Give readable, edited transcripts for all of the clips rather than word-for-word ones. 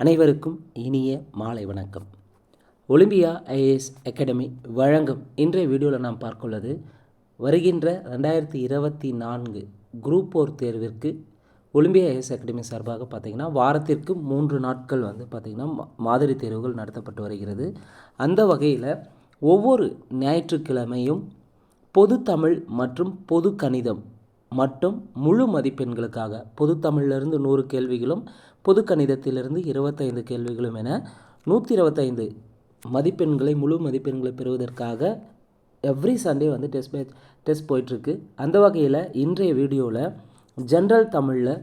அனைவருக்கும் இனிய மாலை வணக்கம். ஒலிம்பியா ஐஏஎஸ் அகாடமி வழங்கும் இன்றைய வீடியோவில் நாம் பார்க்குள்ளது வருகின்ற 2024 குரூப் 4 தேர்விற்கு ஒலிம்பியா ஐஏஎஸ் அகாடமி சார்பாக பார்த்திங்கன்னா வாரத்திற்கு 3 நாட்கள் பார்த்திங்கன்னா மாதிரி தேர்வுகள் நடத்தப்பட்டு வருகிறது. அந்த வகையில் ஒவ்வொரு ஞாயிற்றுக்கிழமையும் பொது தமிழ் மற்றும் பொது கணிதம் மட்டும் முழு மதிப்பெண்களுக்காக பொது தமிழிலிருந்து 100 கேள்விகளும் பொது கணிதத்திலிருந்து 25 கேள்விகளும் என 125 மதிப்பெண்களை முழு மதிப்பெண்களை பெறுவதற்காக எவ்ரி சண்டே டெஸ்ட் போயிட்டுருக்கு. அந்த வகையில் இன்றைய வீடியோவில் ஜென்ரல் தமிழில்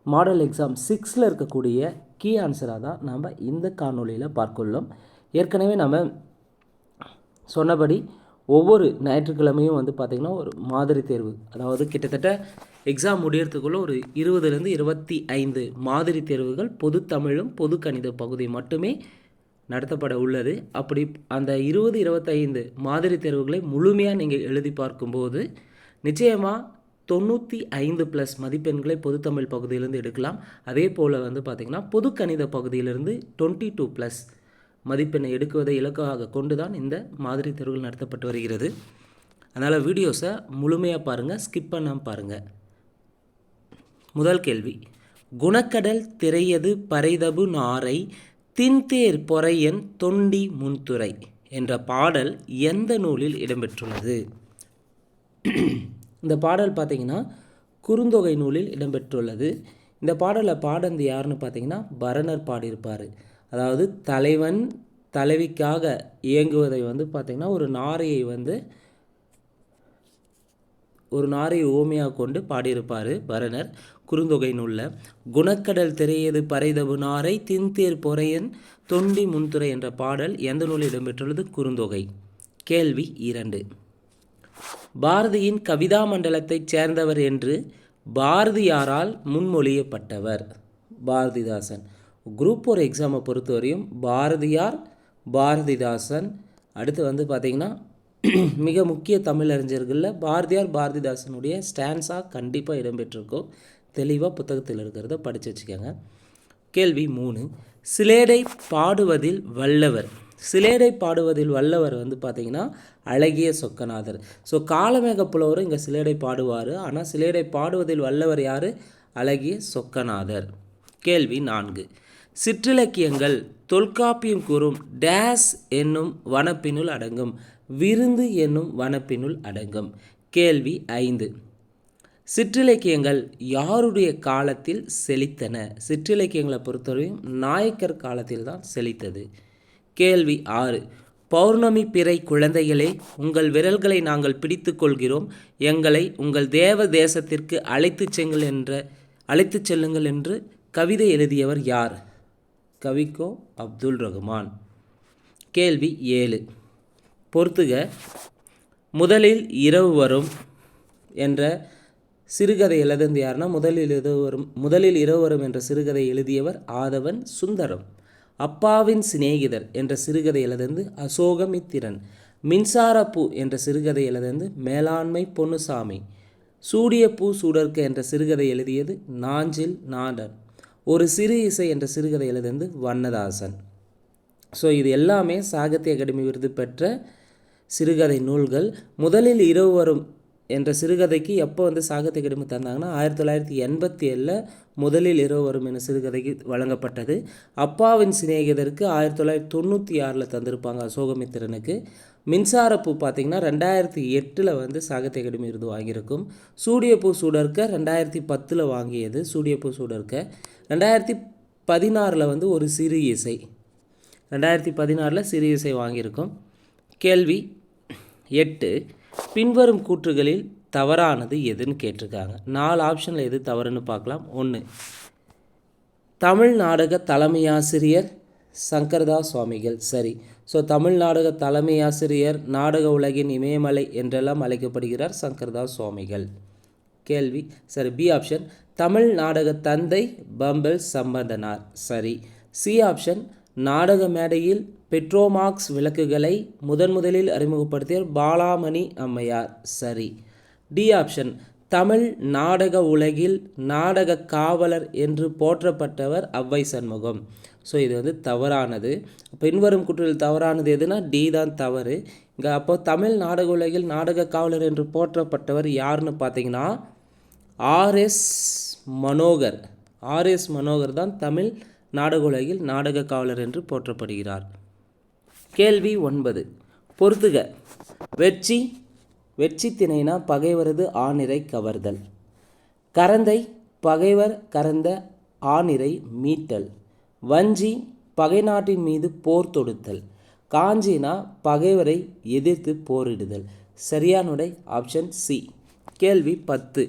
மாடல் எக்ஸாம் 6ல் இருக்கக்கூடிய கீ ஆன்சராக தான் நாம் இந்த காணொலியில் பார்க்குள்ளோம். ஏற்கனவே நம்ம சொன்னபடி ஒவ்வொரு ஞாயிற்றுக்கிழமையும் பார்த்திங்கன்னா ஒரு மாதிரி தேர்வு, அதாவது கிட்டத்தட்ட எக்ஸாம் முடியறதுக்குள்ளே ஒரு 20லேருந்து 25 மாதிரி தேர்வுகள் பொது தமிழும் பொது கணித பகுதி மட்டுமே நடத்தப்பட உள்ளது. அப்படி அந்த 20-25 மாதிரி தேர்வுகளை முழுமையாக நீங்கள் எழுதி பார்க்கும்போது நிச்சயமாக 95+ மதிப்பெண்களை பொது தமிழ் பகுதியிலிருந்து எடுக்கலாம். அதே போல் பார்த்திங்கன்னா பொது கணித பகுதியிலிருந்து 22+ மதிப்பெண்ணை எடுக்குவதை இலக்காக கொண்டு தான் இந்த மாதிரி தேர்வுகள் நடத்தப்பட்டு வருகிறது. அதனால் வீடியோஸை முழுமையாக பாருங்கள், ஸ்கிப் பண்ணாமல் பாருங்கள். முதல் கேள்வி, குணக்கடல் திரையது பறைதபு நாரை தின்தேர் பொறையன் தொண்டி முன்துறை என்ற பாடல் எந்த நூலில் இடம்பெற்றுள்ளது? இந்த பாடல் பார்த்திங்கன்னா குறுந்தொகை நூலில் இடம்பெற்றுள்ளது. இந்த பாடலை பாடந்து யாருன்னு பார்த்திங்கன்னா பரணர் பாடியிருப்பார். அதாவது தலைவன் தலைவிக்காக இயங்குவதை பார்த்திங்கன்னா ஒரு நாரையை ஓமையாக கொண்டு பாடியிருப்பார் பரணர் குறுந்தொகை நூலில். குணக்கடல் திரையது பறைதபு நாரை தின்தேர் பொறையன் தொண்டி முன்துறை என்ற பாடல் எந்த நூலில் இடம்பெற்றுள்ளது? குறுந்தொகை. கேள்வி 2, பாரதியின் கவிதா மண்டலத்தைச் சேர்ந்தவர் என்று பாரதியாரால் முன்மொழியப்பட்டவர்? பாரதிதாசன். குரூப் 4 எக்ஸாமை பொறுத்தவரையும் பாரதியார், பாரதிதாசன், அடுத்து பார்த்திங்கன்னா மிக முக்கிய தமிழறிஞர்களில் பாரதியார் பாரதிதாசனுடைய ஸ்டான்ஸாக கண்டிப்பாக இடம்பெற்றிருக்கும். தெளிவாக புத்தகத்தில் இருக்கிறத படித்து வச்சுக்கோங்க. கேள்வி 3, சிலேடை பாடுவதில் வல்லவர். சிலேடை பாடுவதில் வல்லவர் பார்த்திங்கன்னா அழகிய சொக்கநாதர். ஸோ காலமேக புலவரும் இங்கே சிலேடை பாடுவார். ஆனால் சிலேடை பாடுவதில் வல்லவர் யார்? அழகிய சொக்கநாதர். கேள்வி 4, சிற்றிலக்கியங்கள் தொல்காப்பியம் கூறும் டேஸ் என்னும் வனப்பினுள் அடங்கும். விருந்து என்னும் வனப்பினுள் அடங்கும். கேள்வி 5, சிற்றிலக்கியங்கள் யாருடைய காலத்தில் செழித்தன? சிற்றிலக்கியங்களை பொறுத்தவரையும் நாயக்கர் காலத்தில் தான் செழித்தது. கேள்வி 6, பௌர்ணமி பிறை குழந்தைகளே, உங்கள் விரல்களை நாங்கள் பிடித்து கொள்கிறோம், எங்களை உங்கள் தேவ தேசத்திற்கு அழைத்து செல்லுங்கள் என்று கவிதை எழுதியவர் யார்? கவிக்கோ அப்துல் ரகுமான். கேள்வி 7, பொறுத்துக. முதலில் இரவு வரும் என்ற சிறுகதை எழுதியது யாருன்னா முதலில் இரவு வரும் என்ற சிறுகதை எழுதியவர் ஆதவன் சுந்தரம். அப்பாவின் சிநேகிதர் என்ற சிறுகதை எழுதியது அசோகமித்திரன். மின்சாரப்பூ என்ற சிறுகதை எழுதியது மேலாண்மை பொன்னுசாமி. சூடிய பூ சூடர்க்க என்ற சிறுகதை எழுதியது நாஞ்சில் நாடன். ஒரு சிறு இசை என்ற சிறுகதை எழுதியது வண்ணதாசன். ஸோ இது எல்லாமே சாகித்ய அகாடமி விருது பெற்ற சிறுகதை நூல்கள். முதலில் இரவு வரும் என்ற சிறுகதைக்கு எப்போ சாகித்ய அகாடமி தந்தாங்கன்னா 1987 முதலில் இரவு வரும் என்ற சிறுகதைக்கு வழங்கப்பட்டது. அப்பாவின் சிநேகிதருக்கு 1996 தந்திருப்பாங்க அசோகமித்திரனுக்கு. மின்சாரப்பூ பார்த்திங்கன்னா 2008 சாகித்ய அகாடமி விருது வாங்கியிருக்கும். சூடியப்பூ சூடர்க்க 2010 வாங்கியது. சூடியப்பூ சூடர்க்க 2016 ஒரு சிறு இசை 2016 சிறு இசை வாங்கியிருக்கும். கேள்வி 8, பின்வரும் கூற்றுகளில் தவறானது எதுன்னு கேட்டிருக்காங்க. 4 ஆப்ஷனில் எது தவறுன்னு பார்க்கலாம். 1, தமிழ் நாடக தலைமையாசிரியர் சங்கரதாஸ் சுவாமிகள். சரி. ஸோ தமிழ் நாடக தலைமையாசிரியர், நாடக உலகின் இமயமலை என்றெல்லாம் அழைக்கப்படுகிறார் சங்கரதாஸ் சுவாமிகள். கேள்வி சரி. பி ஆப்ஷன், தமிழ் நாடக தந்தை பம்பல் சம்பந்தனார். சரி. சி ஆப்ஷன், நாடக மேடையில் பெட்ரோமாக்ஸ் விளக்குகளை முதலில் அறிமுகப்படுத்தியவர் பாலாமணி அம்மையார். சரி. டி ஆப்ஷன், தமிழ் நாடக உலகில் நாடக காவலர் என்று போற்றப்பட்டவர் ஔவை சண்முகம். ஸோ இது வந்து தவறானது. பின்வரும் கூற்றுகளில் தவறானது எதுனா டி தான் தவறு. இங்கே அப்போ தமிழ் நாடக உலகில் நாடக காவலர் என்று போற்றப்பட்டவர் யாருன்னு பார்த்தீங்கன்னா ஆர்எஸ் மனோகர். ஆர்எஸ் மனோகர் தான் தமிழ் நாடக உலகில் நாடக காவலர் என்று போற்றப்படுகிறார். கேள்வி 9 பொறுத்துக. வெற்றி திணைனா பகைவரது ஆணிரை கவர்தல். கரந்தை பகைவர் கரந்த ஆணிரை மீட்டல். வஞ்சி பகை நாட்டின் மீது போர் தொடுத்தல். காஞ்சினா பகைவரை எதிர்த்து போரிடுதல். சரியான விடை ஆப்ஷன் சி. கேள்வி 10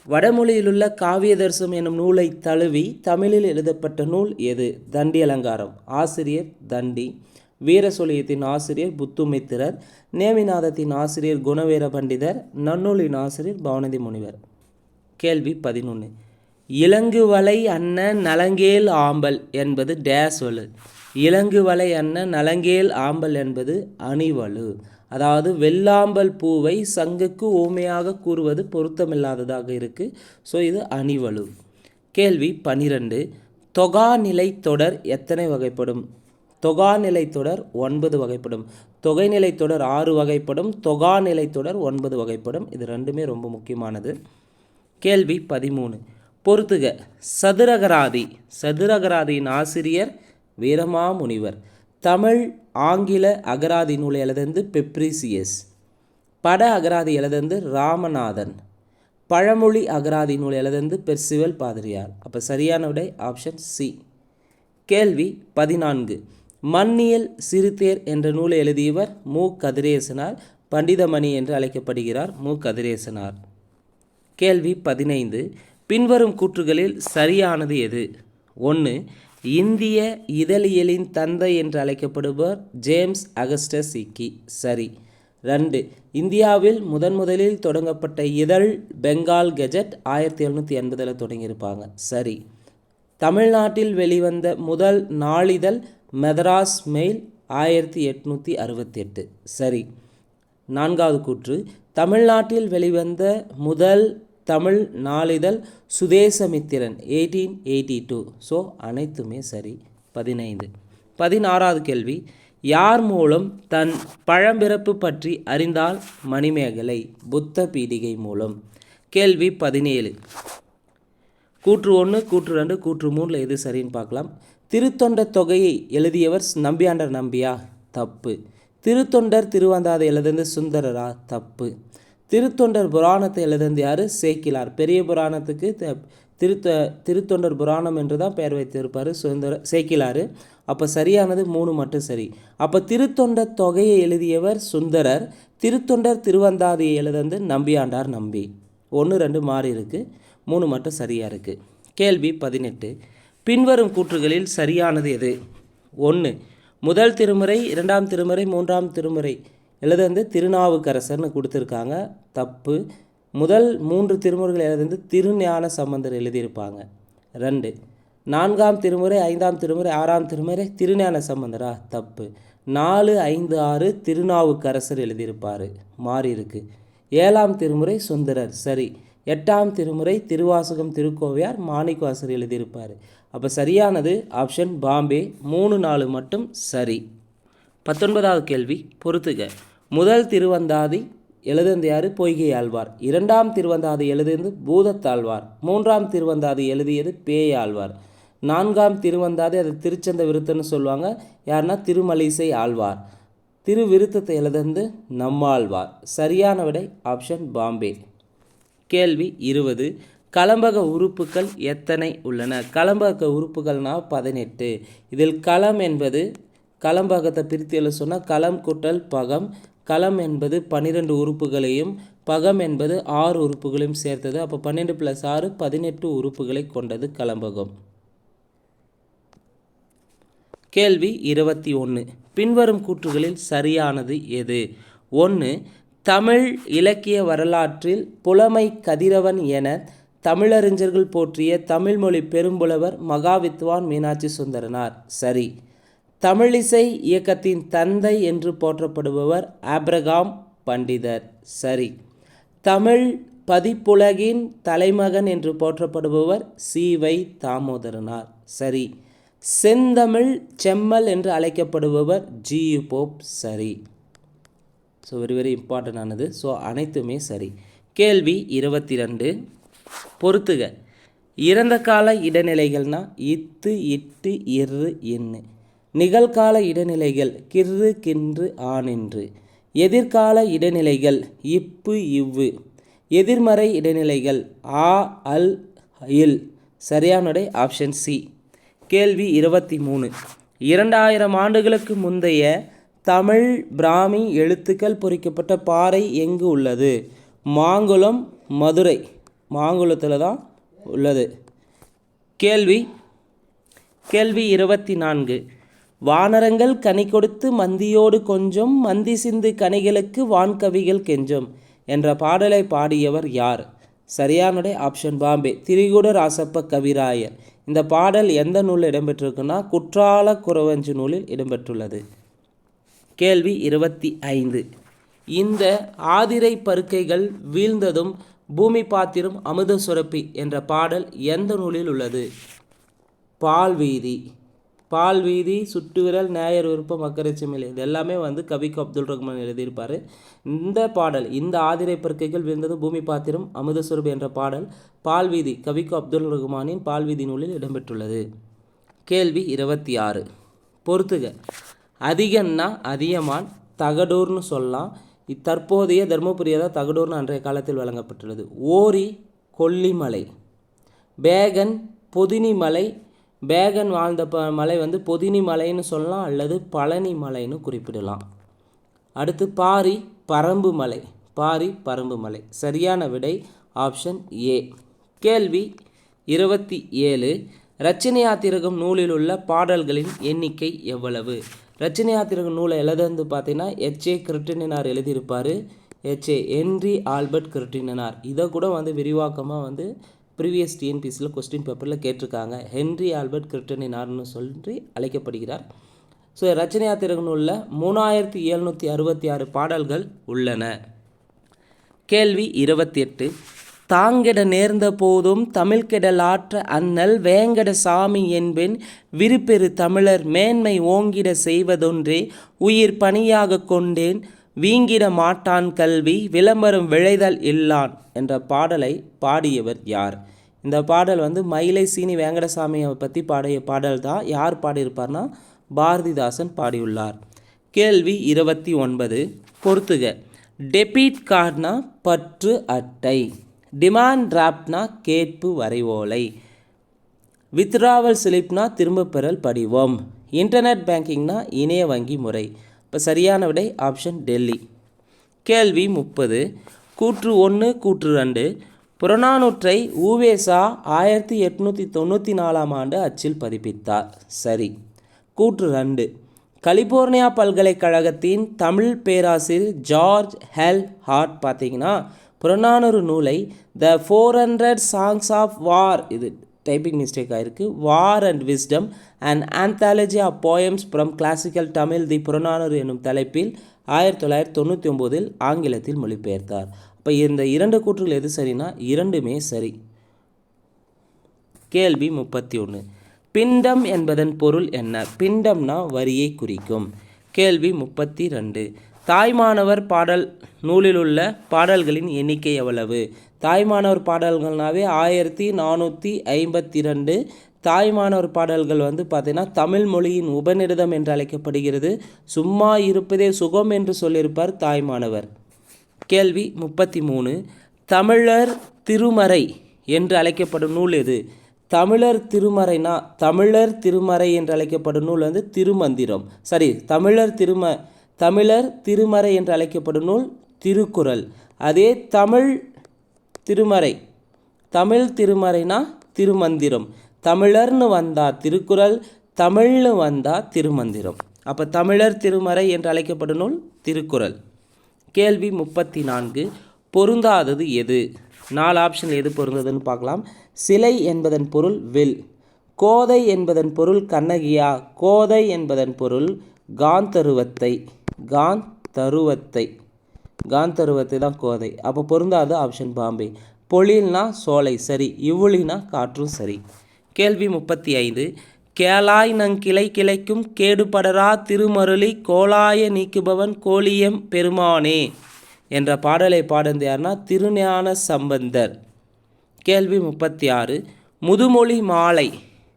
வடமொழியிலுள்ள காவியதர்சம் எனும் நூலை தழுவி தமிழில் எழுதப்பட்ட நூல் எது? தண்டி அலங்காரம். ஆசிரியர் தண்டி. வீரசொலியத்தின் ஆசிரியர் புத்துமித்திரர். நேமிநாதத்தின் ஆசிரியர் குணவீர பண்டிதர். நன்னூலின் ஆசிரியர் பவனதி முனிவர். கேள்வி 11 இலங்குவலை அன்ன நலங்கேல் ஆம்பல் என்பது டேஸ் வலு. இலங்குவலை அன்ன நலங்கேல் ஆம்பல் என்பது அணிவலு. அதாவது வெள்ளாம்பல் பூவை சங்குக்கு ஊமையாக கூறுவது பொருத்தமில்லாததாக இருக்குது. ஸோ இது அணிவலு. கேள்வி 12 தொகாநிலை தொடர் எத்தனை வகைப்படும்? தொகாநிலை தொடர் 9 வகைப்படும். தொகைநிலை தொடர் 6 வகைப்படும். தொகாநிலை தொடர் 9 வகைப்படும். இது ரெண்டுமே ரொம்ப முக்கியமானது. கேள்வி 13 பொறுத்துக. சதுரகராதியின் ஆசிரியர் வீரமாமுனிவர். தமிழ் ஆங்கில அகராதி நூலை எழுதந்து பெப்ரிசியஸ். பட அகராதி எழுதந்து ராமநாதன். பழமொழி அகராதி நூல் எழுதந்து பெர்சிவல் பாதிரியார். அப்போ சரியான விடை ஆப்ஷன் சி. கேள்வி 14 மண்ணியல் சிறுதேர் என்ற நூலை எழுதியவர் மு. கதிரேசனார். பண்டிதமணி என்று அழைக்கப்படுகிறார் மு. கதிரேசனார். கேள்வி 15 பின்வரும் கூற்றுகளில் சரியானது எது? 1 இந்திய இதழியலின் தந்தை என்று அழைக்கப்படுபவர் ஜேம்ஸ் அகஸ்டஸ் இக்கி. சரி. 2 இந்தியாவில் முதலில் தொடங்கப்பட்ட இதழ் பெங்கால் கெஜட் 1780 தொடங்கியிருப்பாங்க. சரி. தமிழ்நாட்டில் வெளிவந்த முதல் நாளிதழ் மெதராஸ் மெயில் 1868. சரி. 4வது கூற்று தமிழ்நாட்டில் வெளிவந்த முதல் தமிழ் நாளிதழ் சுதேசமித்திரன் 1882. ஸோ அனைத்துமே சரி. 15. 16வது கேள்வி யார் மூலம் தன் பழம்பிறப்பு பற்றி அறிந்தால் மணிமேகலை? புத்த பீடிகை மூலம். கேள்வி 17 கூற்று 1 கூற்று 2 கூற்று 3 எது சரின்னு பார்க்கலாம். திருத்தொண்ட தொகையை எழுதியவர் நம்பியாண்டர் நம்பியா? தப்பு. திருத்தொண்டர் திருவந்தாதை எழுதந்து சுந்தரரா? தப்பு. திருத்தொண்டர் புராணத்தை எழுதந்து யார்? சேக்கிலார். பெரிய புராணத்துக்கு திருத்தொண்டர் புராணம் என்று தான் பெயர் வைத்திருப்பார் சேக்கிலார். அப்போ சரியானது 3 மட்டும் சரி. அப்போ திருத்தொண்டர் தொகையை எழுதியவர் சுந்தரர். திருத்தொண்டர் திருவந்தாதையை எழுதந்து நம்பியாண்டார் நம்பி. 1 2 மாறி இருக்குது. 3 மட்டும் சரியாக இருக்குது. கேள்வி 18 பின்வரும் கூற்றுகளில் சரியானது எது? 1 முதல் திருமுறை 2ஆம் திருமுறை 3ஆம் திருமுறை எழுதந்து திருநாவுக்கரசர்னு கொடுத்துருக்காங்க. தப்பு. முதல் 3 திருமுறைகள் எழுதந்து திருஞான சம்பந்தர் எழுதியிருப்பாங்க. 2 4ஆம் திருமுறை 5ஆம் திருமுறை 6ஆம் திருமுறை திருஞான சம்பந்தரா? தப்பு. 4 5 6 திருநாவுக்கரசர் எழுதியிருப்பார். மாறி இருக்கு. 7ஆம் திருமுறை சுந்தரர். சரி. 8ஆம் திருமுறை திருவாசகம் திருக்கோவையார் மாணிக்கவாசர் எழுதியிருப்பார். அப்போ சரியானது ஆப்ஷன் பாம்பே. 3 4 மட்டும் சரி. 19வது கேள்வி பொறுத்துக. முதல் திருவந்தாதி எழுதந்து யார்? பொய்கை ஆழ்வார். 2ஆம் திருவந்தாதி எழுதியது பூதத்தாழ்வார். 3ஆம் திருவந்தாதி எழுதியது பேயாழ்வார். 4ஆம் திருவந்தாதி அது திருச்சந்த விருத்தன்னு சொல்லுவாங்க. யாருன்னா திருமலிசை ஆழ்வார். திருவிருத்தத்தை எழுதந்து நம்மாழ்வார். சரியான விடை ஆப்ஷன் பாம்பே. கேள்வி 20 கலம்பக உறுப்புகள் எத்தனை உள்ளன? கலம்பக உறுப்புகள்னால் 18. இதில் களம் என்பது கலம்பகத்தை பிரித்து எழுத சொன்னால் களம் கூட்டல் பகம். களம் என்பது 12 உறுப்புகளையும் பகம் என்பது 6 உறுப்புகளையும் சேர்த்தது. அப்போ 12 + 6 18 உறுப்புகளை கொண்டது கலம்பகம். கேள்வி 21 பின்வரும் கூற்றுகளில் சரியானது எது? 1 தமிழ் இலக்கிய வரலாற்றில் புலமை கதிரவன் என தமிழறிஞர்கள் போற்றிய தமிழ்மொழி பெரும்புலவர் மகாவித்வான் மீனாட்சி சுந்தரனார். சரி. தமிழிசை இயக்கத்தின் தந்தை என்று போற்றப்படுபவர் ஆப்ரகாம் பண்டிதர். சரி. தமிழ் பதிப்புலகின் தலைமகன் என்று போற்றப்படுபவர் சி.வை. தாமோதரனார். சரி. செந்தமிழ் செம்மல் என்று அழைக்கப்படுபவர் ஜி.யு. போப். சரி. ஸோ வெரி இம்பார்ட்டன்ட் ஆனது. ஸோ அனைத்துமே சரி. கேள்வி 22. பொறுத்துக. இறந்த கால இடைநிலைகள்னா இத்து இட்டு இரு இன்னு. நிகழ்கால இடைநிலைகள் கிறு கின்று ஆனின்று. எதிர்கால இடைநிலைகள் இப்பு இவ்வு. எதிர்மறை இடைநிலைகள் ஆ அல் இல். சரியான விடை ஆப்ஷன் சி. கேள்வி 23. 2000 ஆண்டுகளுக்கு முந்தைய தமிழ் பிராமி எழுத்துக்கள் பொறிக்கப்பட்ட பாறை எங்கு உள்ளது? மாங்குளம், மதுரை. மாங்குளத்தில் தான் உள்ளது. கேள்வி 24. வானரங்கள் கனி கொடுத்து மந்தியோடு கொஞ்சம், மந்தி சிந்து கனிகளுக்கு வான்கவிகள் கெஞ்சும் என்ற பாடலை பாடியவர் யார்? சரியான விடை ஆப்ஷன் பாம்பே. திரிகுட ராசப்ப கவிராயர். இந்த பாடல் எந்த நூலில் இடம்பெற்றிருக்குன்னா குற்றால குறவஞ்சி நூலில் இடம்பெற்றுள்ளது. கேள்வி 25. இந்த ஆதிரை பருக்கைகள் வீழ்ந்ததும் பூமி பாத்திரம் அமுத சுரப்பி என்ற பாடல் எந்த நூலில் உள்ளது? பால்வீதி. பால்வீதி, சுட்டுவிரல், நேயர் விருப்பம், அக்கரைச்சிமில் இது எல்லாமே கவிக்கு அப்துல் ரஹ்மான் எழுதியிருப்பார். இந்த பாடல், இந்த ஆதிரை பருக்கைகள் வீழ்ந்ததும் பூமி பாத்திரம் அமுத சுரப்பி என்ற பாடல் பால்வீதி, கவிக்கு அப்துல் ரஹ்மானின் பால்வீதி நூலில் இடம்பெற்றுள்ளது. கேள்வி 26. பொறுத்துக. அதிகன்னா அதியமான், தகடூர்னு சொல்லலாம். தற்போதைய தர்மபுரியை தான் தகடூர்னு அன்றைய காலத்தில் வழங்கப்பட்டுள்ளது. ஓரி கொல்லிமலை. பேகன் பொதினி மலை. பேகன் வாழ்ந்த மலை பொதினி மலைன்னு சொல்லலாம் அல்லது பழனி மலைன்னு குறிப்பிடலாம். அடுத்து பாரி பரம்பு மலை. பாரி பரம்பு மலை. சரியான விடை ஆப்ஷன் ஏ. கேள்வி 27. இரட்சணியாத்திரகம் நூலில் உள்ள பாடல்களின் எண்ணிக்கை எவ்வளவு? இரட்சணியாத்திரகம் நூலை எழுதுந்து பார்த்தீங்கன்னா H.A. கிருட்டினனார் எழுதியிருப்பார். H.A. Henry Albert Kiruttinanar. இதை கூட விரிவாக்கமாக ப்ரீவியஸ் டிஎன்பிசியில் கொஸ்டின் பேப்பரில் கேட்டிருக்காங்க. ஹென்றி ஆல்பர்ட் கிருட்டினனார்னு சொல்லி அழைக்கப்படுகிறார். ஸோ இரட்சணியாத்திரகம் நூலில் 3766 பாடல்கள் உள்ளன. கேள்வி 28. தாங்கெட நேர்ந்த போதும் தமிழ் கெடலாற்ற அண்ணல் வேங்கட சாமி என்பென் விருப்பெரு தமிழர் மேன்மை ஓங்கிட செய்வதொன்றே உயிர் பணியாக கொண்டேன் வீங்கிட மாட்டான் கல்வி விளம்பரம் விளைதல் இல்லான் என்ற பாடலை பாடியவர் யார்? இந்த பாடல் மயிலை சீனி வேங்கடசாமியை பற்றி பாடிய பாடல் தான். யார் பாடியிருப்பார்னா பாரதிதாசன் பாடியுள்ளார். கேள்வி 29. பொறுத்துக. டெபிட் கார்ட்னா பற்று அட்டை. டிமாண்ட் டிராப்ட்னா கேட்பு வரைவோலை. வித்ராவல் ஸ்லிப்னா திரும்ப பெறல் படிவம். இன்டர்நெட் பேங்கிங்னா இணைய வங்கி முறை. இப்போ சரியான விடை ஆப்ஷன் டெல்லி. கேள்வி 30. கூற்று 1 கூற்று 2. புறநானூற்றை உவேசா 1894 ஆண்டு அச்சில் பதிப்பித்தார். சரி. கூற்று 2. கலிபோர்னியா பல்கலைக்கழகத்தின் தமிழ் பேராசிரியர் ஜார்ஜ் ஹெல் ஹார்ட் பார்த்தீங்கன்னா புறநானூறு நூலை த 400 சாங்ஸ் ஆஃப் வார், இது டைப்பிங் மிஸ்டேக் ஆகிருக்கு, war and wisdom and anthology of poems from classical Tamil the Purananuru என்னும் தலைப்பில் 1999 ஆங்கிலத்தில் மொழிபெயர்த்தார். இப்போ இந்த 2 கூற்றுகள் எது சரினா இரண்டுமே சரி. கேள்வி 31. பிண்டம் என்பதன் பொருள் என்ன? பிண்டம்னா வரியை குறிக்கும். கேள்வி 32. தாய்மானவர் பாடல் நூலில் உள்ள பாடல்களின் எண்ணிக்கை எவ்வளவு? தாய்மானவர் பாடல்கள்னாவே 1452. தாய்மானவர் பாடல்கள் பார்த்தீங்கன்னா தமிழ் மொழியின் உபநிடதம் என்று அழைக்கப்படுகிறது. சும்மா இருப்பதே சுகம் என்று சொல்லியிருப்பார் தாய்மானவர். கேள்வி 33. தமிழர் திருமறை என்று அழைக்கப்படும் நூல் எது? தமிழர் திருமறை என்று அழைக்கப்படும் நூல் திருமந்திரம். சரி, தமிழர் திருமறை என்று அழைக்கப்படும் நூல் திருக்குறள். அதே தமிழ் திருமறைனா திருமந்திரம். தமிழர்னு வந்தால் திருக்குறள், தமிழ்னு வந்தால் திருமந்திரம். அப்போ தமிழர் திருமறை என்று அழைக்கப்படும் நூல் திருக்குறள். கேள்வி 34. பொருந்தாதது எது? 4 ஆப்ஷன் எது பொருந்ததுன்னு பார்க்கலாம். சிலை என்பதன் பொருள் வில். கோதை என்பதன் பொருள் கண்ணகியா. கோதை என்பதன் பொருள் காந்தருவத்தை. காந்தருவத்தை தான் கோதை. அப்போ பொருந்தாது ஆப்ஷன் பாம்பே. பொழில்னா சோலை சரி, இவ்வுளினா காற்றும் சரி. கேள்வி 35. கேளாய் நங்கிளை கிளைக்கும் கேடுபடரா திருமருளி கோலாய நீக்குபவன் கோலியம் பெருமானே என்ற பாடலை பாடுந்த யார்னா திருஞான சம்பந்தர். கேள்வி 36. முதுமொழி மாலை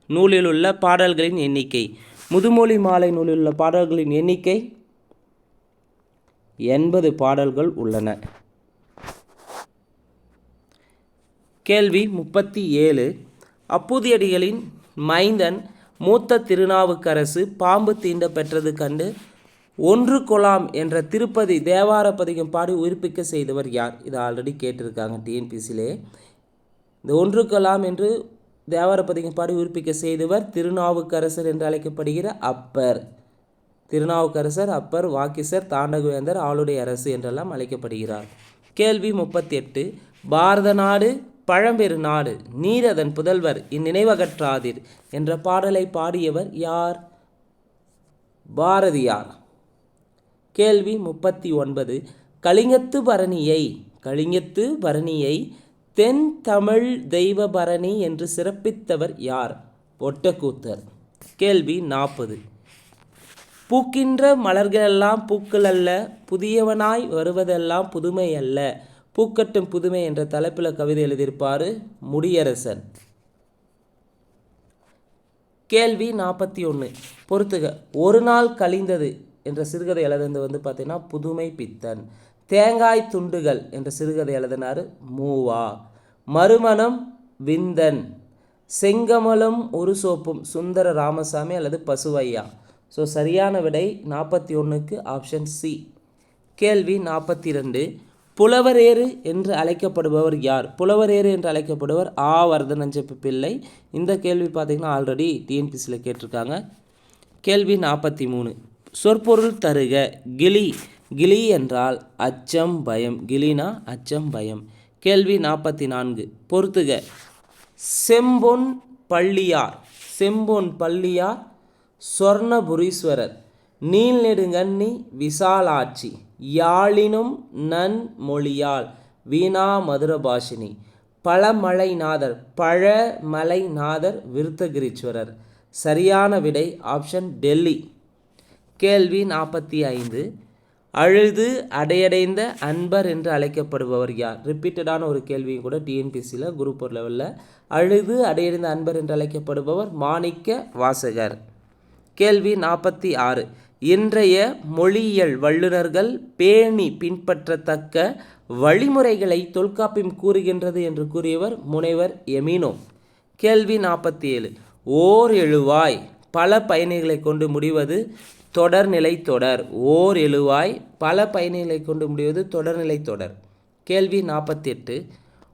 நூலில் உள்ள பாடல்களின் எண்ணிக்கை. முதுமொழி மாலை நூலில் உள்ள பாடல்களின் எண்ணிக்கை 80 பாடல்கள் உள்ளன. கேள்வி 37. அப்பூதியடிகளின் மைந்தன் மூத்த திருநாவுக்கரசு பாம்பு தீண்ட பெற்றது கண்டு ஒன்று கொலாம் என்ற திருப்பதி தேவார பதிகம் பாடி உயிர்ப்பிக்க செய்தவர் யார்? இதை ஆல்ரெடி கேட்டிருக்காங்க டிஎன்பிசிலே. இந்த ஒன்று கொலாம் என்று தேவார பதிகம் பாடி உயிர்ப்பிக்க செய்தவர் திருநாவுக்கரசர் என்று அழைக்கப்படுகிற அப்பர். திருநாவுக்கரசர், அப்பர், வாக்கிசர், தாண்டகவேந்தர், ஆளுடைய அரசு என்றெல்லாம் அழைக்கப்படுகிறார். கேள்வி 38. பாரத நாடு பழம்பெரு நாடு நீர் அதன் புதல்வர் இந்நினைவகற்றாதீர் என்ற பாடலை பாடியவர் யார்? பாரதியார். கேள்வி 39. கலிங்கத்து பரணியை தென் தமிழ் தெய்வ பரணி என்று சிறப்பித்தவர் யார்? ஒட்டக்கூத்தர். கேள்வி 40. பூக்கின்ற மலர்களெல்லாம் பூக்கள் அல்ல, புதியவனாய் வருவதெல்லாம் புதுமை அல்ல, பூக்கட்டும் புதுமை என்ற தலைப்பில் கவிதை எழுதியிருப்பார் முடியரசன். கேள்வி 41. பொறுத்துக. ஒரு நாள் கழிந்தது என்ற சிறுகதை எழுதுனது பார்த்தீங்கன்னா புதுமை பித்தன். தேங்காய் துண்டுகள் என்ற சிறுகதை எழுதினார் மூவா. மறுமணம் விந்தன். செங்கமலம் ஒரு சோப்பும் சுந்தர ராமசாமி அல்லது பசுவையா. ஸோ சரியான விடை 41க்கு ஆப்ஷன் சி. கேள்வி 42. புலவரேறு என்று அழைக்கப்படுபவர் யார்? புலவரேறு என்று அழைக்கப்படுவர் வர்தனஞ்செப்பு பிள்ளை. இந்த கேள்வி பார்த்திங்கன்னா ஆல்ரெடி டிஎன்பிசியில் கேட்டிருக்காங்க. கேள்வி 43. சொற்பொருள் தருக. கிளி என்றால் அச்சம் பயம். கிளினா அச்சம் பயம். கேள்வி 44. பொறுத்துக. செம்பொன் பள்ளியார் சொர்ணபுரீஸ்வரர். நீள்நெடுங்கண்ணி விசாலாட்சி. யாழினும் நன்மொழியால் வீணா மதுரபாஷினி. பழமலைநாதர் விருத்தகிரீஸ்வரர். சரியான விடை ஆப்ஷன் டெல்லி. கேள்வி 45. அழுது அடையடைந்த அன்பர் என்று அழைக்கப்படுபவர் யார்? ரிப்பீட்டடான ஒரு கேள்வியும் கூட டிஎன்பிசியில் குரூப் 4 லெவலில். அழுது அடையடைந்த அன்பர் என்று அழைக்கப்படுபவர் மாணிக்க வாசகர். கேள்வி 46. இன்றைய மொழியியல் வல்லுநர்கள் பேணி பின்பற்றத்தக்க வழிமுறைகளை தொல்காப்பியம் கூறுகின்றது என்று கூறியவர் முனைவர் எமினோ. கேள்வி 47. ஓர் எழுவாய் பல பயணிகளை கொண்டு முடிவது தொடர்நிலை தொடர். ஓர் எழுவாய் பல பயணிகளை கொண்டு முடிவது தொடர்நிலை தொடர். கேள்வி 48.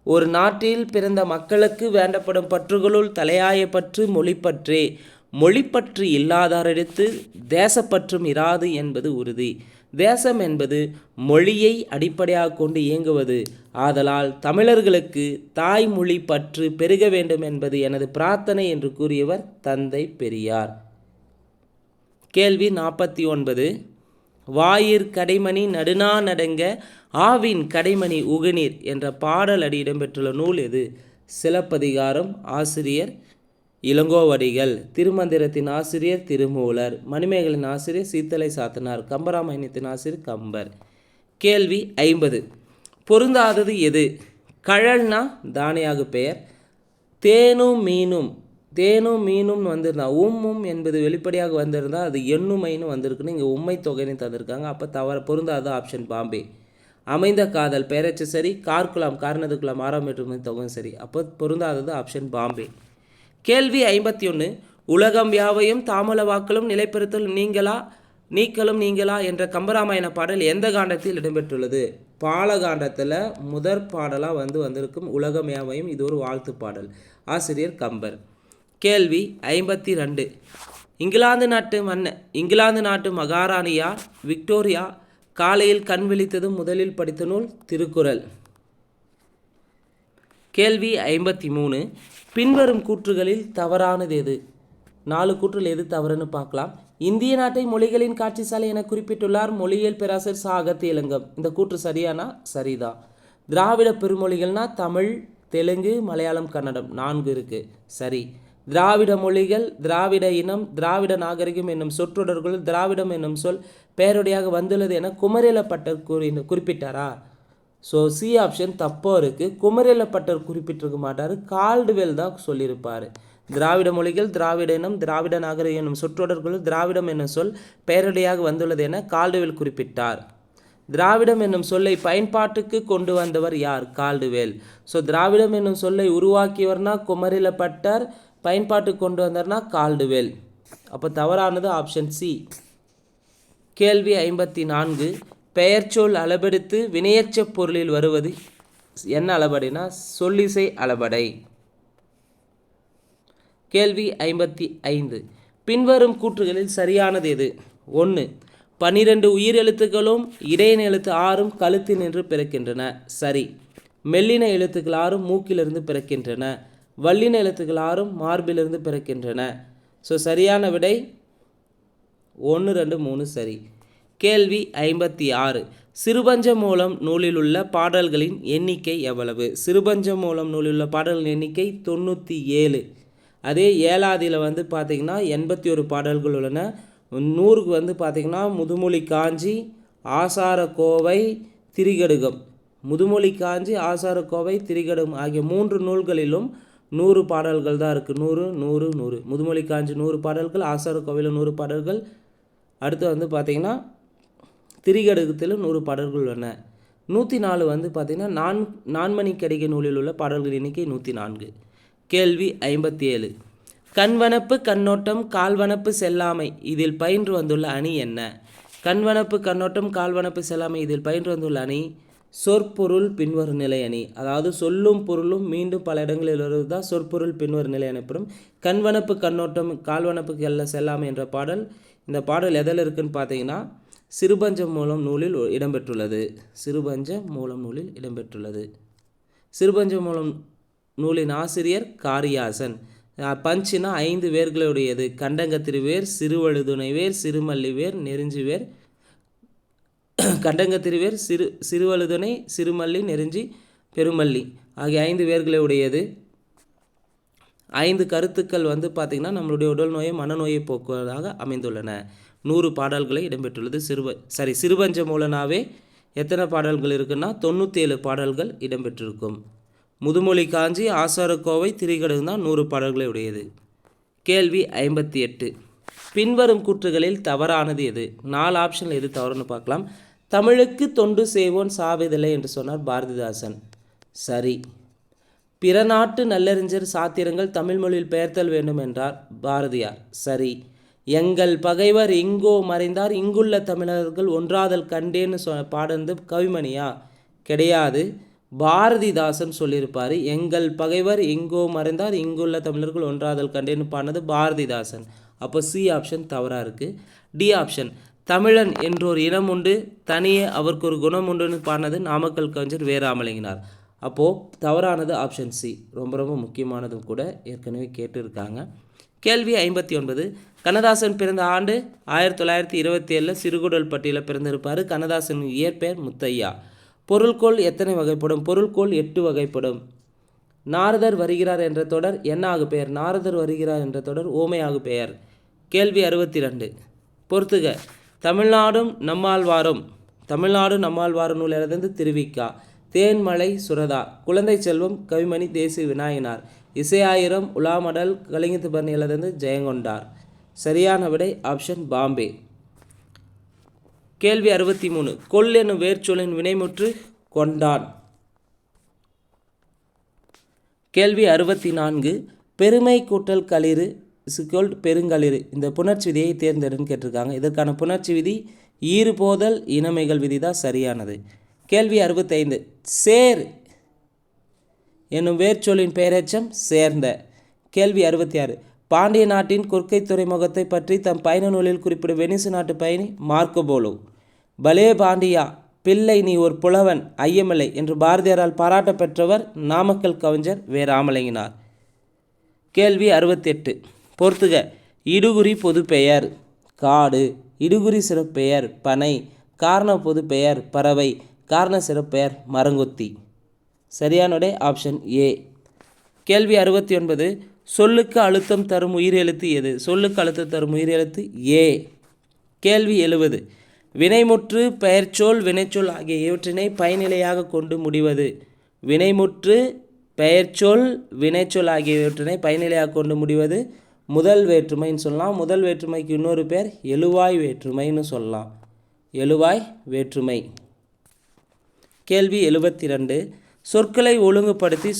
ஒரு நாட்டில் பிறந்த மக்களுக்கு வேண்டப்படும் பற்றுகளுள் தலையாய பற்று மொழிப்பற்றே. மொழிப்பற்று இல்லாதாரிடத்து தேசப்பற்றும் இராது என்பது உறுதி. தேசம் என்பது மொழியை அடிப்படையாக கொண்டு இயங்குவது. ஆதலால் தமிழர்களுக்கு தாய்மொழி பற்று பெருக வேண்டும் என்பது எனது பிரார்த்தனை என்று கூறியவர் தந்தை பெரியார். கேள்வி 49. வாயிற் கடைமணி நடுநா நடுங்க ஆவின் கடைமணி உகுநீர் என்ற பாடல் அடி இடம்பெற்றுள்ள நூல் எது? சிலப்பதிகாரம். ஆசிரியர் இளங்கோவடிகள். திருமந்திரத்தின் ஆசிரியர் திருமூலர். மணிமேகலின் ஆசிரியர் சீத்தலை சாத்தனார். கம்பராமாயணத்தின் ஆசிரியர் கம்பர். கேள்வி 50. பொருந்தாதது எது? கழல்னா தானியாக பெயர். தேனும் மீனும் வந்திருந்தா என்பது வெளிப்படையாக வந்திருந்தால் அது எண்ணுமைன்னு வந்திருக்குன்னு இங்கே உண்மை தொகைன்னு தந்திருக்காங்க. அப்போ பொருந்தாத ஆப்ஷன் பாம்பே. அமைந்த காதல் பெயரச்சு சரி. கார்குலாம் காரணத்துக்குலாம் 6ஆம் வேற்றுமை தொகை சரி. அப்போ பொருந்தாதது ஆப்ஷன் பாம்பே. கேள்வி 51. உலகம் யாவையும் தாமல வாக்களும் நிலைப்பெறுத்தலும் நீங்களா என்ற கம்பராமாயண பாடல் எந்த காண்டத்தில் இடம்பெற்றுள்ளது? பாலகாண்டத்தில் முதற் பாடலாக வந்திருக்கும் உலகம் யாவையும். இது ஒரு வாழ்த்து பாடல். ஆசிரியர் கம்பர். கேள்வி 52. இங்கிலாந்து நாட்டு மகாராணியார் விக்டோரியா காலையில் கண் விழித்ததும் முதலில் படித்த நூல் திருக்குறள். கேள்வி 53. பின்வரும் கூற்றுகளில் தவறானது எது? 4 கூற்றில் எது தவறுன்னு பார்க்கலாம். இந்திய நாட்டை மொழிகளின் காட்சி சாலை என குறிப்பிட்டுள்ளார் மொழியியல் பேராசிரியர் ச. அகத்தியலிங்கம். இந்த கூற்று சரியானா? சரிதான். திராவிட பெருமொழிகள்னா தமிழ், தெலுங்கு, மலையாளம், கன்னடம் 4 இருக்குது. சரி. திராவிட மொழிகள், திராவிட இனம், திராவிட நாகரிகம் என்னும் சொற்றொடர்கள் திராவிடம் என்னும் சொல் பெயருடையாக வந்துள்ளது என குமரேலப்பட்டர் குறிப்பிட்டாரா? ஸோ சி ஆப்ஷன் தப்போ இருக்குது. குமரேலப்பட்டர் குறிப்பிட்டிருக்க மாட்டார், கால்டுவெல் தான் சொல்லியிருப்பார். திராவிட மொழிகள், திராவிட இனம், திராவிட நாகரிகம் என்னும் சொற்றொடர்கள் திராவிடம் என்னும் சொல் பெயரடையாக வந்துள்ளது என கால்டுவெல் குறிப்பிட்டார். திராவிடம் என்னும் சொல்லை பயன்பாட்டுக்கு கொண்டு வந்தவர் யார்? கால்டுவெல். ஸோ திராவிடம் என்னும் சொல்லை உருவாக்கியவர்னா குமரேலப்பட்டர், பயன்பாட்டுக்கு கொண்டு வந்தார்னா கால்டுவெல். அப்போ தவறானது ஆப்ஷன் சி. கேள்வி 54. பெயர்ச்சொல் அளபெடுத்து வினையெச்ச பொருளில் வருவது என்ன அளபடைனா சொல்லிசை அளபடை. கேள்வி 55. பின்வரும் கூற்றுகளில் சரியானது எது? 1. 12 உயிரெழுத்துக்களும் இடையின எழுத்து 6 கழுத்தில் நின்று பிறக்கின்றன. சரி. மெல்லின எழுத்துக்கள் 6 மூக்கிலிருந்து பிறக்கின்றன. வல்லின எழுத்துக்கள் 6 மார்பிலிருந்து பிறக்கின்றன. ஸோ சரியான விடை 1, 2, 3 சரி. கேள்வி 56. சிறுபஞ்ச மூலம் நூலில் உள்ள பாடல்களின் எண்ணிக்கை எவ்வளவு? சிறுபஞ்ச மூலம் நூலில் உள்ள பாடல்களின் எண்ணிக்கை 97. அதே ஏழாதியில் பார்த்திங்கன்னா 81 பாடல்கள் உள்ளன. 100க்கு பார்த்திங்கன்னா முதுமொழி காஞ்சி, ஆசார கோவை, திரிகடுகம். முதுமொழி காஞ்சி, ஆசார கோவை, திரிகடுகம் ஆகிய 3 நூல்களிலும் 100 பாடல்கள் தான் இருக்குது. 100 100 100. முதுமொழி காஞ்சி 100 பாடல்கள், ஆசார கோவையில் 100 பாடல்கள். அடுத்து பார்த்திங்கன்னா திரிகடுகத்தில் 100 பாடல்கள் உள்ளன. 104 பார்த்திங்கன்னா நான்மணிக்கடிகை நூலில் உள்ள பாடல்கள் எண்ணிக்கை 104. கேள்வி 57. கண்வனப்பு, கண்ணோட்டம், கால்வனப்பு, செல்லாமை இதில் பயின்று வந்துள்ள அணி என்ன? கண்வனப்பு, கண்ணோட்டம், கால்வனப்பு, செல்லாமை இதில் பயின்று வந்துள்ள அணி சொற்பொருள் பின்வரும் நிலை அணி. அதாவது சொல்லும் பொருளும் மீண்டும் பல இடங்களில் வருவது தான் சொற்பொருள் பின்வரும் நிலை எனப்படும். கண்வனப்பு, கண்ணோட்டம், கால்வனப்பு, செல்லாமை என்ற பாடல், இந்த பாடல் எதில் இருக்குன்னு பார்த்தீங்கன்னா சிறுபஞ்சம் மூலம் நூலில் இடம்பெற்றுள்ளது. சிறுபஞ்ச மூலம் நூலில் இடம்பெற்றுள்ளது. சிறுபஞ்ச மூலம் நூலின் ஆசிரியர் காரியாசன். பஞ்சுனா 5 வேர்களுடையது. கண்டங்கத்திருவேர், சிறுவழுதுணைவேர், சிறுமல்லிவேர், நெருஞ்சிவேர். கண்டங்கத்திருவேர், சிறுவழுதுணை, சிறுமல்லி, நெருஞ்சி, பெருமல்லி ஆகிய 5 வேர்களை உடையது. 5 கருத்துக்கள் பார்த்திங்கன்னா நம்மளுடைய உடல் நோயை, மனநோயை போக்குவதாக அமைந்துள்ளன. 100 பாடல்களை இடம்பெற்றுள்ளது. சிறுபஞ்ச மூலனாவே எத்தனை பாடல்கள் இருக்குன்னா 97 பாடல்கள் இடம்பெற்றிருக்கும். முதுமொழி காஞ்சி, ஆசாரக்கோவை, திரிகடுகம் தான் 100 பாடல்களை உடையது. கேள்வி 58. பின்வரும் கூற்றுகளில் தவறானது எது? 4 ஆப்ஷனில் எது தவறுன்னு பார்க்கலாம். தமிழுக்கு தொண்டு செய்வோன் சாவதில்லை என்று சொன்னார் பாரதிதாசன். சரி. பிற நாட்டு நல்லறிஞர் சாத்திரங்கள் தமிழ் மொழியில் பெயர்த்தல் வேண்டும் என்றார் பாரதியார். சரி. எங்கள் பகைவர் எங்கோ மறைந்தார், இங்குள்ள தமிழர்கள் ஒன்றாதல் கண்டேன்னு பாடுறது கவிமணியா? கிடையாது. பாரதிதாசன் சொல்லியிருப்பார். எங்கள் பகைவர் எங்கோ மறைந்தார், இங்குள்ள தமிழர்கள் ஒன்றாதல் கண்டேன்னு பாடினது பாரதிதாசன். அப்போ சி ஆப்ஷன் தவறாக இருக்குது. டி ஆப்ஷன் தமிழன் என்றொரு இனம் உண்டு, தனியே அவருக்கு ஒரு குணம் உண்டுன்னு பாடினது நாமக்கல் கவிஞர் வே. ராமலிங்கனார். அப்போது தவறானது ஆப்ஷன் சி. ரொம்ப ரொம்ப முக்கியமானதும் கூட, ஏற்கனவே கேட்டிருக்காங்க. கேள்வி 59. கண்ணதாசன் பிறந்த ஆண்டு 1927 சிறுகுடல் பட்டியலில் பிறந்திருப்பார். கண்ணதாசன் இயற்பெயர் முத்தையா. பொருள்கோள் எத்தனை வகைப்படும்? பொருள்கோள் 8 வகைப்படும். நாரதர் வருகிறார் என்ற தொடர் என்ன ஆகு பெயர்? நாரதர் வருகிறார் என்ற தொடர் ஓமையாகு பெயர். கேள்வி 62. பொறுத்துக. தமிழ்நாடும் நம்மாழ்வாரும் நூல் எழுந்தது திருவிக்கா. தேன்மலை சுரதா. குழந்தை செல்வம் கவிமணி தேசிய விநாயகனார். இசையாயிரம் உலாமடல் கலிங்கத்து பரணி எழுந்தது ஜெயங்கொண்டார். சரியான விடை ஆப்ஷன் பாம்பே. கேள்வி 63. கொல் என்னும் வேர்ச்சொல்லின் வினைமுற்று கொண்டான். கேள்வி 64. பெருமை கூட்டல் களிறு பெருங்களிறு. இந்த புணர்ச்சி விதியை தேர்ந்தெடுன்னு கேட்டிருக்காங்க. இதற்கான புணர்ச்சி விதி ஈறுபோதல் இனமைகள் விதி தான் சரியானது. கேள்வி 65. சேர் என்னும் வேர்ச்சொல்லின் பெயரெச்சம் சேர்ந்த. கேள்வி 66. பாண்டிய நாட்டின் கொற்கை துறைமுகத்தை பற்றி தம் பயண நூலில் குறிப்பிடும் வெனிசு நாட்டு பயணி மார்க்கோபோலோ. பலே பாண்டியா, பிள்ளை நீ ஒரு புலவன், ஐயமில்லை என்று பாரதியாரால் பாராட்ட பெற்றவர் நாமக்கல் கவிஞர் வே. ராமலிங்கனார். கேள்வி 68. பொறுத்துக. இடுகுறி பொதுப்பெயர் காடு, இடுகுறி சிறப்பெயர் பனை, காரண பொதுப்பெயர் பறவை, காரண சிறப்பெயர் மரங்கொத்தி. சரியானோட ஆப்ஷன் ஏ. கேள்வி 69. சொல்லுக்கு அழுத்தம் தரும் உயிரெழுத்து எது? சொல்லுக்கு அழுத்தம் தரும் உயிரெழுத்து ஏ. கேள்வி 70. வினைமுற்று பெயர்ச்சொல் வினைச்சொல் ஆகிய இவற்றினை பயனிலையாக கொண்டு முடிவது. வினைமுற்று பெயர்ச்சொல் வினைச்சொல் ஆகியவற்றினை பயனிலையாக கொண்டு முடிவது முதல் வேற்றுமைன்னு சொல்லலாம். முதல் வேற்றுமைக்கு இன்னொரு பேர் எழுவாய் வேற்றுமைன்னு சொல்லலாம். எழுவாய் வேற்றுமை. கேள்வி 72. சொற்களை ஒழுங்குபடுத்தி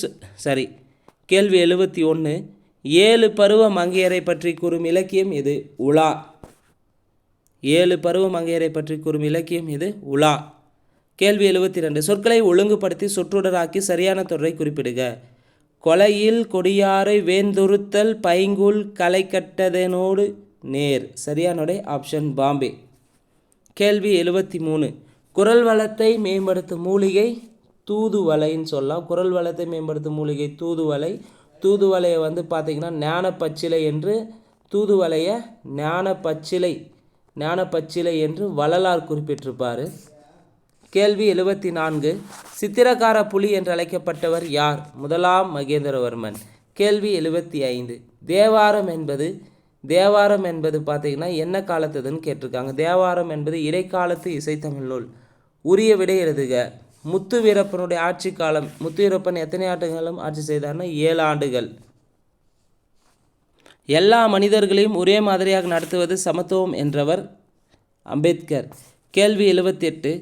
கேள்வி 71. 7 பருவ மங்கையரை பற்றி கூறும் இலக்கியம் எது? உலா. 7 பருவ மங்கையரை பற்றி கூறும் இலக்கியம் எது? உலா. கேள்வி 72. சொற்களை ஒழுங்குபடுத்தி சொற்றொடராக்கி சரியான தொடரை குறிப்பிடுக. கொலையில் கொடியாரை வேந்துறுத்தல் பைங்குல் களை கட்டதனோடு நேர். சரியானோட ஆப்ஷன் பாம்பே. கேள்வி 73. குரல் வளத்தை மேம்படுத்தும் மூலிகை தூதுவளைன்னு சொல்லலாம். குரல் வளத்தை மேம்படுத்தும் மூலிகை தூதுவளை. தூதுவளையை வந்து பார்த்திங்கன்னா ஞானப்பச்சிலை என்று, தூதுவளையை ஞானப்பச்சிலை என்று வள்ளலார் குறிப்பிட்டிருப்பார். கேள்வி 74. சித்திரக்கார புலி என்று அழைக்கப்பட்டவர் யார்? முதலாம் மகேந்திரவர்மன். கேள்வி 75. தேவாரம் என்பது பார்த்திங்கன்னா என்ன காலத்துதுன்னு கேட்டிருக்காங்க. தேவாரம் என்பது இடைக்காலத்து இசைத்தமிழ் நூல். உரிய விடை எழுதுக. முத்துவீரப்பனுடைய ஆட்சி காலம். முத்துவீரப்பன் எத்தனை ஆண்டுகளும் ஆட்சி செய்தார்னா 7 ஆண்டுகள். எல்லா மனிதர்களையும் ஒரே மாதிரியாக நடத்துவது சமத்துவம் என்றவர் அம்பேத்கர். கேள்வி 78.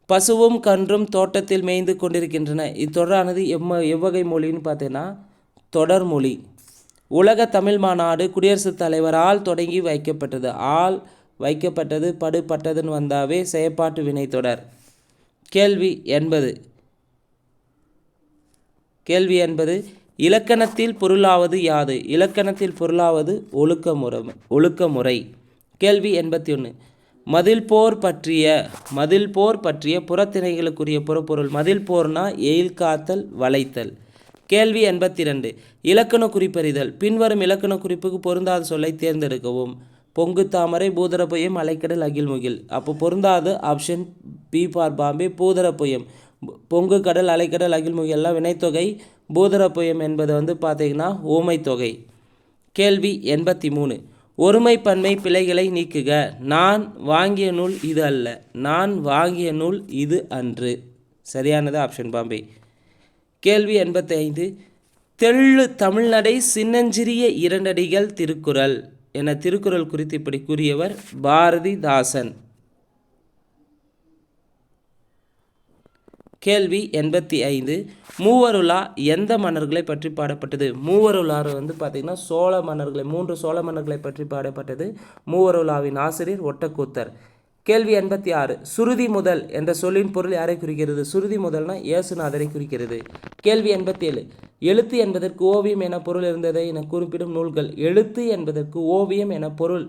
பசுவும் கன்றும் தோட்டத்தில் மேய்ந்து கொண்டிருக்கின்றன. இத்தொடரானது எவ்வகை மொழின்னு பார்த்தீங்கன்னா தொடர்மொழி. உலக தமிழ் மாநாடு குடியரசுத் தலைவரால் தொடங்கி வைக்கப்பட்டது. ஆள் வைக்கப்பட்டது படுபட்டதுன்னு வந்தாவே செயற்பாட்டு வினைத்தொடர். கேள்வி 80. இலக்கணத்தில் பொருளாவது யாது? இலக்கணத்தில் பொருளாவது ஒழுக்கமுறை. கேள்வி 81. மதில் போர் பற்றிய புறத்திணைகளுக்குரிய புறப்பொருள். மதில் போர்னா எயில் காத்தல் வளைத்தல். கேள்வி 82. இலக்கண குறிப்பறிதல். பின்வரும் இலக்கண குறிப்புக்கு பொருந்தாத சொல்லை தேர்ந்தெடுக்கவும். பொங்கு தாமரை பூதரப்புயம் அலைக்கடல் அகில்முகில். அப்போ பொருந்தாது ஆப்ஷன் பி ஃபார் பாம்பே பூதரப்புயம். பொங்கு கடல் அலைக்கடல் அகில்முகில் எல்லாம் வினைத்தொகை. பூதரப்புயம் என்பது வந்து பார்த்திங்கன்னா ஓமை தொகை. கேள்வி 83. ஒருமை பன்மை பிழைகளை நீக்குக. நான் வாங்கிய நூல் இது அல்ல, நான் வாங்கிய நூல் இது அன்று. சரியானது ஆப்ஷன் பாம்பே. கேள்வி 85. தெள்ளு தமிழ்நடை சின்னஞ்சிறிய இரண்டடிகள் திருக்குறள் என திருக்குறள் குறித்து இப்படி கூறியவர் பாரதிதாசன். கேள்வி 85. மூவருலா எந்த மன்னர்களை பற்றி பாடப்பட்டது? மூவருலாறு வந்து பார்த்திங்கன்னா சோழ மன்னர்களை 3 சோழ மன்னர்களை பற்றி பாடப்பட்டது. மூவருலாவின் ஆசிரியர் ஒட்டக்கூத்தர். கேள்வி 86. சுருதி முதல் என்ற சொல்லின் பொருள் யாரை குறிக்கிறது? சுருதி முதல்னா இயேசுநாதரை குறிக்கிறது. கேள்வி 87. எழுத்து என்பதற்கு ஓவியம் என பொருள் இருந்ததை என குறிப்பிடும் நூல்கள். எழுத்து என்பதற்கு ஓவியம் என பொருள்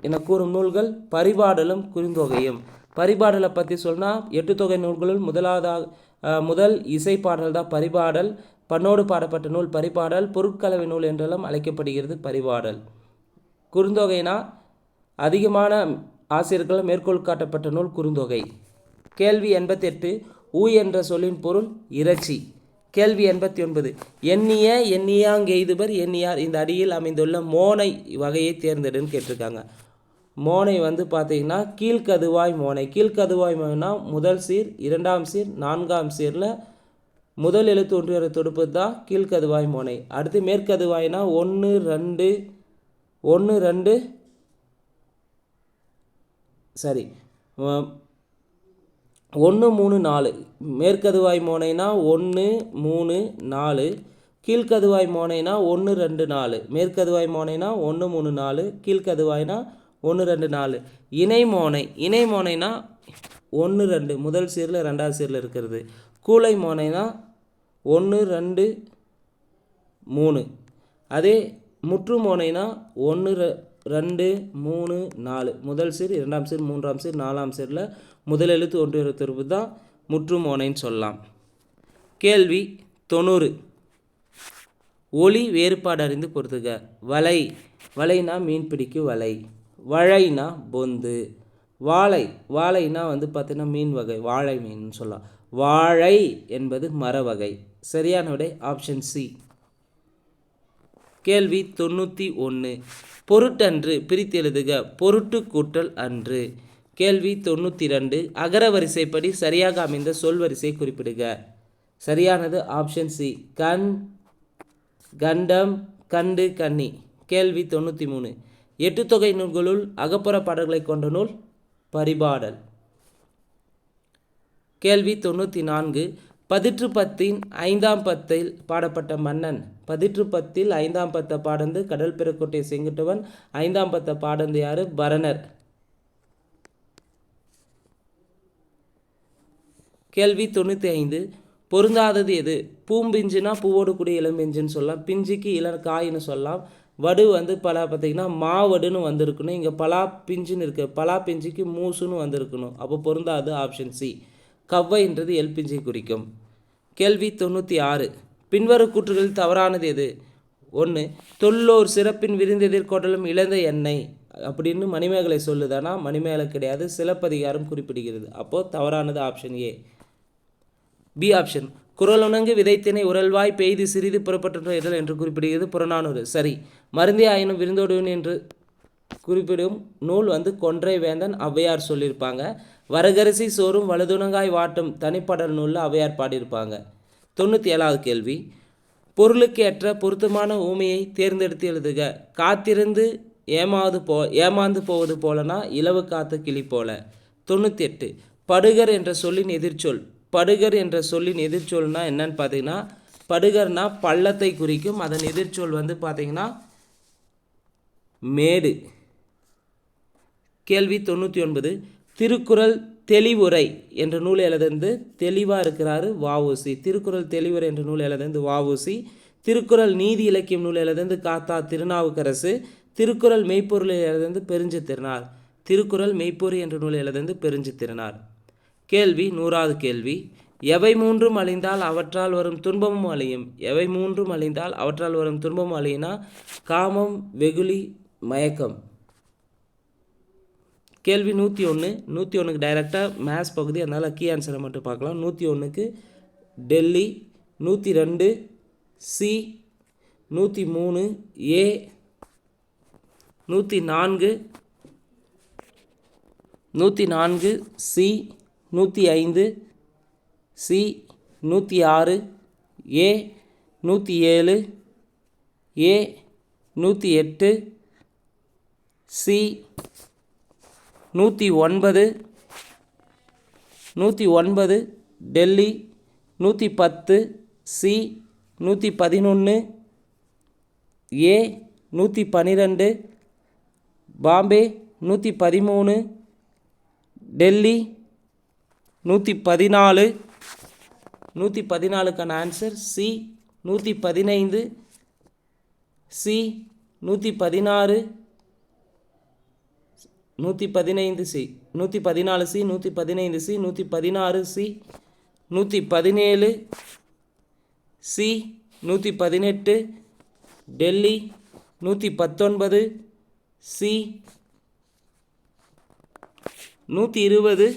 என கூறும் நூல்கள் பரிபாடலும் குறுந்தொகையும். பரிபாடலை பற்றி சொன்னால் 8 தொகை நூல்களுள் முதல் இசைப்பாடல் தான் பரிபாடல். பண்ணோடு பாடப்பட்ட நூல் பரிபாடல். பொருட்கலவை நூல் என்றெல்லாம் அழைக்கப்படுகிறது பரிபாடல். குறுந்தொகைனா அதிகமான ஆசிரியர்கள் மேற்கோள் காட்டப்பட்ட நூல் குறுந்தொகை. கேள்வி 88. ஊ என்ற சொல்லின் பொருள் இறைச்சி. கேள்வி 89. எண்ணியாங்கெய்துவர் எண்ணியார். இந்த அடியில் அமைந்துள்ள மோனை வகையை தேர்ந்தெடுன்னு கேட்டிருக்காங்க. மோனை வந்து பார்த்தீங்கன்னா கீழ்கதுவாய் மோனை. கீழ்கதுவாய் மோனைனா முதல் சீர், 2ஆம் சீர், 4ஆம் சீரில் முதல் எழுத்து ஒன்று தொடுப்பது தான் கீழ்கதுவாய் மோனை. அடுத்து மேற்கதுவாய்னா 1 2 1 3 4. மேற்கதுவாய் மோனைனா 1 3 4. கீழ்கதுவாய் மோனைனா 1 2 4. மேற்கதுவாய் மோனைனா 1 3 4. கீழ்கதுவாய்னா 1 2 4. இணை மோனைனா 1 2 முதல் சீரில் 2ஆவது சீரில் இருக்கிறது. கூலை மோனைனா 1 2 3. அதே முற்று மோனைனா 1 2 3 4. முதல் சீர், 2ஆம் சீர், 3ஆம் சீர், 4ஆம் சீரில் முதல் எழுத்து ஒன்று திருப்பு தான் முற்று மோனைன்னு சொல்லலாம். கேள்வி 90. ஒலி வேறுபாடு அறிந்து பொறுத்துக. வலை வலைனா மீன் பிடிக்கும் வலை. வழைனா பொந்து. வாழைனா வந்து பார்த்தீங்கன்னா மீன் வகை, வாழை மீன் சொல்லலாம். வாழை என்பது மர வகை. சரியான விடை ஆப்ஷன் சி. கேள்வி 91. பொருட்டன்று பிரித்து எழுதுக. பொருட்டு கூட்டல் அன்று. கேள்வி 92. அகர வரிசைப்படி சரியாக அமைந்த சொல் வரிசை குறிப்பிடுக. சரியானது ஆப்ஷன் சி. கண், கண்டம், கண்டு, கன்னி. கேள்வி 93. 8 தொகை நூல்களுள் அகப்புற பாடல்களை கொண்ட நூல் பரிபாடல். கேள்வி 94. பதிற்று பத்தின் 5ஆம் பத்தில் பாடப்பட்ட மன்னன். பதிற்று பத்தில் 5ஆம் பத்தை பாடந்து கடல் பெருக்கோட்டை செங்குட்டுவன். 5ஆம் பத்தை பாடந்து யாரு? பரணர். கேள்வி 95. பொருந்தாதது எது? பூம்பிஞ்சுனா பூவோடு கூடிய இளம்பிஞ்சுன்னு சொல்லலாம். பிஞ்சுக்கு காயின்னு சொல்லலாம். வடு வந்து பார்த்திங்கன்னா மாவடுன்னு வந்திருக்கணும். இங்கே பலா பிஞ்சுன்னு இருக்கு. பலா பிஞ்சுக்கு மூசுன்னு வந்திருக்கணும். அப்போ பொருந்தாது ஆப்ஷன் சி. கவ்வைன்றது எல் பிஞ்சை குறிக்கும். கேள்வி 96. பின்வரும் கூற்றுகளில் தவறானது எது? 1. தொல்லோர் சிறப்பின் விருந்தெதிர்கொண்டலும் இழந்த எண்ணெய் அப்படின்னு மணிமேகலை சொல்லுதானா? மணிமேகலை கிடையாது, சிலப்பதிகாரம் குறிப்பிடுகிறது. அப்போது தவறானது ஆப்ஷன் ஏ. B option. குரலுணங்கு விதைத்தினை உரல்வாய் பெய்து சிறிது புறப்பட்ட இதழ் என்று குறிப்பிடுகிறது புறநானூறு. சரி. மருந்தே ஆயினும் விருந்தோடுவன் என்று குறிப்பிடும் நூல் வந்து கொன்றை வேந்தன், ஔவையார் சொல்லியிருப்பாங்க. வரகரிசி சோறும் வலதுணங்காய் வாட்டும் தனிப்பாடல் நூலில் ஔவையார் பாடியிருப்பாங்க. 97வது கேள்வி. பொருளுக்கு ஏற்ற பொருத்தமான ஊமையை தேர்ந்தெடுத்து எழுதுக. காத்திருந்து ஏமாந்து போவது போலனா இலவு காத்த கிளி போல. 98. படுகர் என்ற சொல்லின் எதிர்ச்சொல். படுகர் என்ற சொல்லின் எதிர்ச்சொல்னா என்னன்னு பார்த்தீங்கன்னா, படுகர்னா பள்ளத்தை குறிக்கும். அதன் எதிர்ச்சொல் வந்து பார்த்தீங்கன்னா மேடு. கேள்வி 99. திருக்குறள் தெளிவுரை என்ற நூல் எழுதந்து தெளிவாக இருக்கிறாரு வ.உ.சி. திருக்குறள் தெளிவுரை என்ற நூல் எழுதந்து வ.உ.சி. திருக்குறள் நீதி இலக்கியம் நூல் எழுதந்து காத்தா திருநாவுக்கரசு. திருக்குறள் மெய்ப்பொருள் எழுதந்து பெருஞ்சித்திரனார். திருக்குறள் மெய்ப்பொருள் என்ற நூல் எழுதந்து பெருஞ்சித்திரனார். கேள்வி 100வது கேள்வி. எவை மூன்றும் அழிந்தால் அவற்றால் வரும் துன்பமும் அழியும். எவை மூன்றும் அழிந்தால் அவற்றால் வரும் துன்பமும் அழியினா காமம், வெகுளி, மயக்கம். கேள்வி 101. 101க்கு டைரெக்டாக மேத்ஸ் பகுதி, அதனால் கீ ஆன்சரை மட்டும் பார்க்கலாம். 101க்கு Delhi, 102 C, 103 A, 104 C, 105 C, 106 A, 107 A, 108 C, 109 Delhi, 110 C, 111 A, 112 Bombay, 113 Delhi, 114. 114க்கான answer C. 115 C, 116 115 C, 114 C, 115 C, 116 C, 117 C, 118 Delhi, 119 C, 120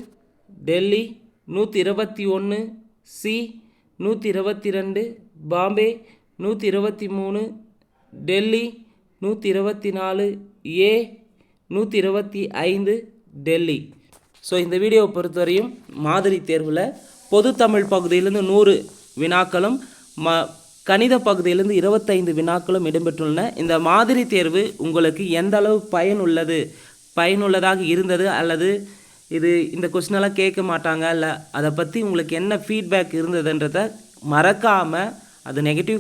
Delhi, 121 C, 122 Bombay, 123 Delhi, 124 A, 125 Delhi. So இந்த வீடியோவை பொறுத்தவரையும் மாதிரி தேர்வில் பொது தமிழ் பகுதியிலிருந்து 100 வினாக்களும் கணித பகுதியிலிருந்து 25 வினாக்களும் இடம்பெற்றுள்ளன. இந்த மாதிரி தேர்வு உங்களுக்கு எந்த அளவு பயனுள்ளதாக இருந்தது, அல்லது இந்த கொஸ்டினெல்லாம் கேட்க மாட்டாங்க இல்லை அதை பற்றி உங்களுக்கு என்ன ஃபீட்பேக் இருந்ததுன்றதை மறக்காமல், அது நெகட்டிவ்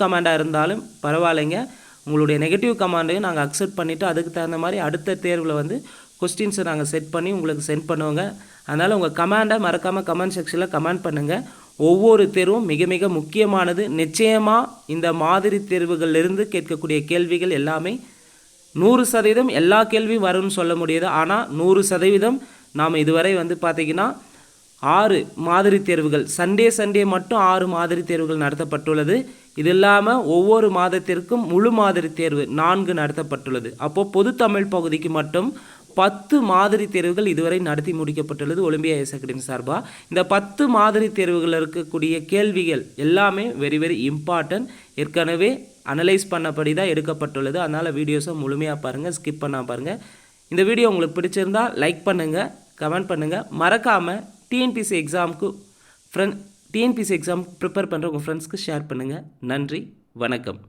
கமெண்டாக இருந்தாலும் பரவாயில்லைங்க, உங்களுடைய நெகட்டிவ் கமெண்டையும் நாங்கள் அக்செப்ட் பண்ணிவிட்டு அதுக்கு தகுந்த மாதிரி அடுத்த தேர்வில் வந்து கொஸ்டின்ஸை நாங்கள் செட் பண்ணி உங்களுக்கு சென்ட் பண்ணுவோங்க. அதனால் உங்கள் கமெண்டை மறக்காமல் கமெண்ட் செக்ஷனில் கமெண்ட் பண்ணுங்கள். ஒவ்வொரு தேர்வும் மிக மிக முக்கியமானது. நிச்சயமாக இந்த மாதிரி தேர்வுகளிலிருந்து கேட்கக்கூடிய கேள்விகள் எல்லாமே 100% எல்லா கேள்வியும் வரும்னு சொல்ல முடியாது. ஆனால் 100% நாம் இதுவரை வந்து பார்த்திங்கன்னா 6 மாதிரி தேர்வுகள், சண்டே மட்டும் 6 மாதிரி தேர்வுகள் நடத்தப்பட்டுள்ளது. இது இல்லாமல் ஒவ்வொரு மாதத்திற்கும் முழு மாதிரி தேர்வு 4 நடத்தப்பட்டுள்ளது. அப்போது பொதுத்தமிழ் பகுதிக்கு மட்டும் 10 மாதிரி தேர்வுகள் இதுவரை நடத்தி முடிக்கப்பட்டுள்ளது ஒலிம்பியா ஐஏஎஸ் அகாடமி சார்பாக. இந்த 10 மாதிரி தேர்வுகளில் இருக்கக்கூடிய கேள்விகள் எல்லாமே வெரி வெரி இம்பார்ட்டன்ட். ஏற்கனவே அனலைஸ் பண்ணபடி தான் எடுக்கப்பட்டுள்ளது. அதனால் வீடியோஸை முழுமையாக பாருங்கள், ஸ்கிப் பண்ணாமல் பாருங்கள். இந்த வீடியோ உங்களுக்கு பிடிச்சிருந்தால் லைக் பண்ணுங்கள், கமெண்ட் பண்ணுங்கள். மறக்காமல் டிஎன்பிஎஸ்சி எக்ஸாம் ப்ரிப்பேர் பண்ணுற உங்கள் ஃப்ரெண்ட்ஸ்க்கு ஷேர் பண்ணுங்கள். நன்றி, வணக்கம்.